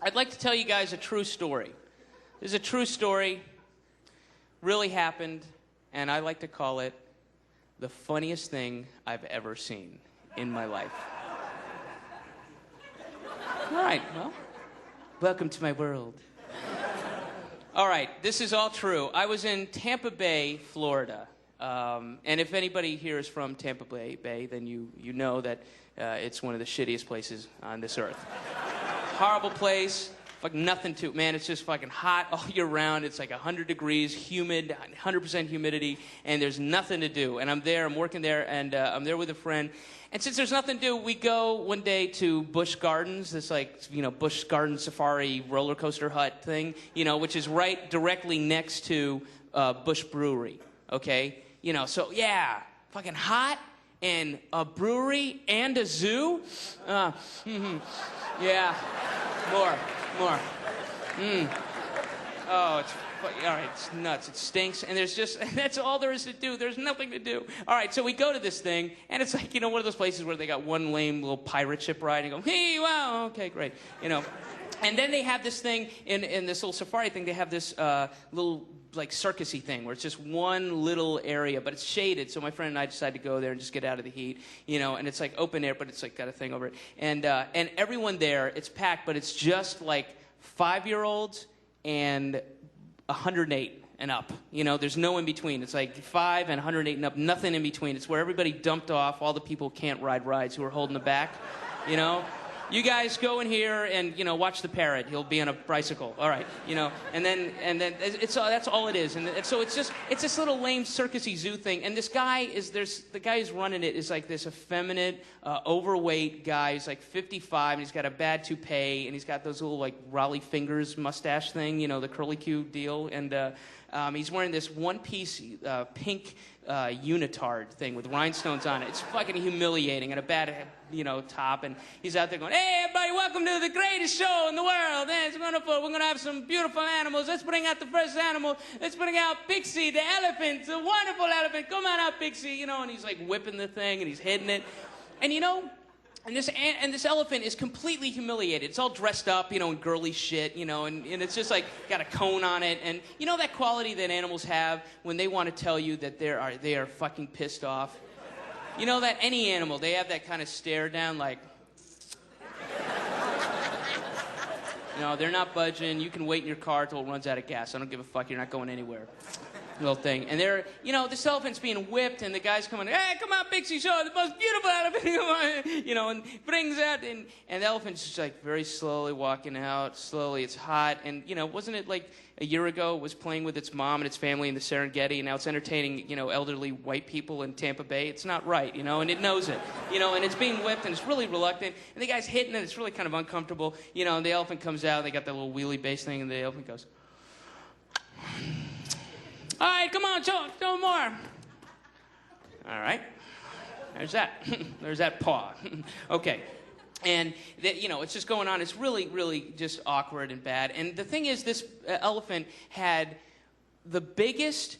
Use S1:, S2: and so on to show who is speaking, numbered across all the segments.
S1: I'd like to tell you guys a true story. This is a true story, really happened, and I like to call it the funniest thing I've ever seen in my life. All right, well, welcome to my world. All right, this is all true. I was in Tampa Bay, Florida. And if anybody here is from Tampa Bay, then you know that it's one of the shittiest places on this earth. Horrible place, like nothing to it, man. It's just fucking hot all year round. It's like 100 degrees, humid, 100% humidity, and there's nothing to do. And I'm working there, and I'm there with a friend. And since there's nothing to do, we go one day to Busch Gardens, this Busch Garden Safari roller coaster hut thing, which is right directly next to Busch Brewery, okay? So yeah, fucking hot, and a brewery and a zoo? Yeah, more. Oh, it's all right, it's nuts. It stinks, and that's all there is to do. There's nothing to do. All right, so we go to this thing, and it's like, one of those places where they got one lame little pirate ship ride, and you go, hey, wow, okay, great, And then they have this thing, in this little safari thing, they have this little, like, circusy thing, where it's just one little area, but it's shaded, so my friend and I decided to go there and just get out of the heat, and it's like open air, but it's like got a thing over it. And everyone there, it's packed, but it's just like 5-year-olds and 108 and up. There's no in between. It's like 5 and 108 and up, nothing in between. It's where everybody dumped off, all the people who can't ride rides who are holding the back, You guys go in here and, watch the parrot. He'll be on a bicycle. All right, and then that's all it is. And so it's this little lame circusy zoo thing. And the guy who's running it is like this effeminate, overweight guy. He's like 55, and he's got a bad toupee, and he's got those little like Raleigh fingers mustache thing, the curly Q deal. And he's wearing this one-piece pink unitard thing with rhinestones on it. It's fucking humiliating, and a bad, top. And he's out there going, hey, everybody, welcome to the greatest show in the world. It's wonderful. We're going to have some beautiful animals. Let's bring out the first animal. Let's bring out Pixie, the elephant, the wonderful elephant. Come on out, Pixie. And he's like whipping the thing, and he's hitting it. And And this elephant is completely humiliated. It's all dressed up, in girly shit, and it's just like got a cone on it. And that quality that animals have when they want to tell you that they are fucking pissed off? That any animal, they have that kind of stare down like, they're not budging. You can wait in your car till it runs out of gas. I don't give a fuck. You're not going anywhere. Little thing. And they're, this elephant's being whipped, and the guy's coming, hey, come on, Pixie, show the most beautiful elephant, come on, and brings out, and the elephant's just like very slowly walking out, slowly, it's hot, and, wasn't it like a year ago it was playing with its mom and its family in the Serengeti, and now it's entertaining, elderly white people in Tampa Bay? It's not right, and it knows it, and it's being whipped, and it's really reluctant, and the guy's hitting it, it's really kind of uncomfortable, and the elephant comes out, they got that little wheelie bass thing, and the elephant goes, all right, come on, show more. All right. There's that. There's that paw. Okay. And, it's just going on. It's really, really just awkward and bad. And the thing is, this elephant had the biggest,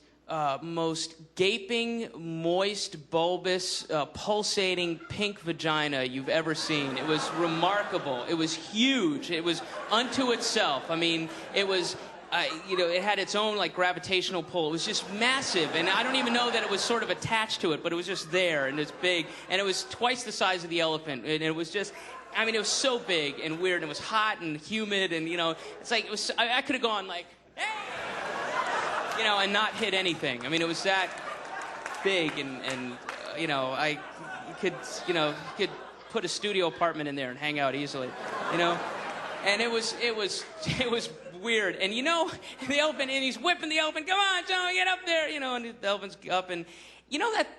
S1: most gaping, moist, bulbous, pulsating pink vagina you've ever seen. It was remarkable. It was huge. It was unto itself. I mean, it was... it had its own, like, gravitational pull. It was just massive, and I don't even know that it was sort of attached to it, but it was just there, and it's big, and it was twice the size of the elephant, and it was just, it was so big and weird, and it was hot and humid, and, it's like, I could have gone, like, hey! And not hit anything. It was that big, and you could put a studio apartment in there and hang out easily, And it was weird. And the elephant, and he's whipping the elephant, come on, John, get up there, and the elephant's up, and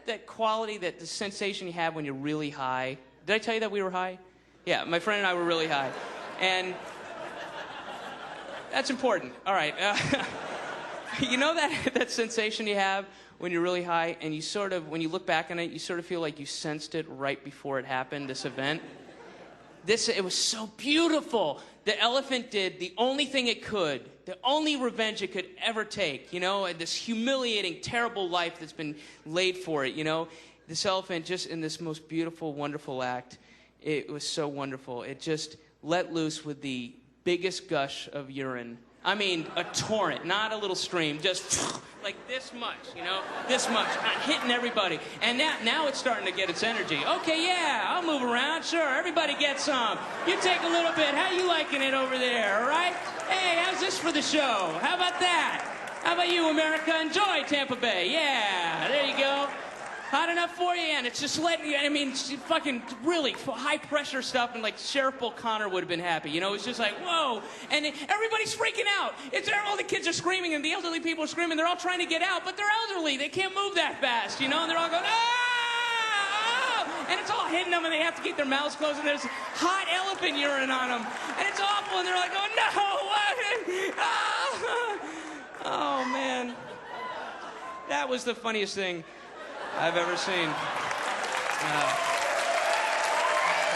S1: that quality, the sensation you have when you're really high. Did I tell you that we were high? Yeah, my friend and I were really high. And that's important. All right. That sensation you have when you're really high, and when you look back on it, you sort of feel like you sensed it right before it happened, this event. It was so beautiful. The elephant did the only thing it could, the only revenge it could ever take, this humiliating, terrible life that's been laid for it, This elephant, just in this most beautiful, wonderful act, it was so wonderful. It just let loose with the biggest gush of urine. I mean, a torrent, not a little stream, just like this much, you know, this much, hitting everybody. And now it's starting to get its energy. Okay, yeah, I'll move around, sure, everybody gets some. You take a little bit, how you liking it over there, all right? Hey, how's this for the show? How about that? How about you, America? Enjoy Tampa Bay, yeah, there you go. Hot enough for you, and it's just letting you, I mean, fucking really high pressure stuff, and like Sheriff O'Connor would have been happy, you know, it's just like, whoa, and everybody's freaking out. All the kids are screaming, and the elderly people are screaming, they're all trying to get out, but they're elderly, they can't move that fast, you know, and they're all going, ah! And it's all hitting them, and they have to keep their mouths closed, and there's hot elephant urine on them, and it's awful, and they're like, oh no, what? Oh man, that was the funniest thing I've ever seen.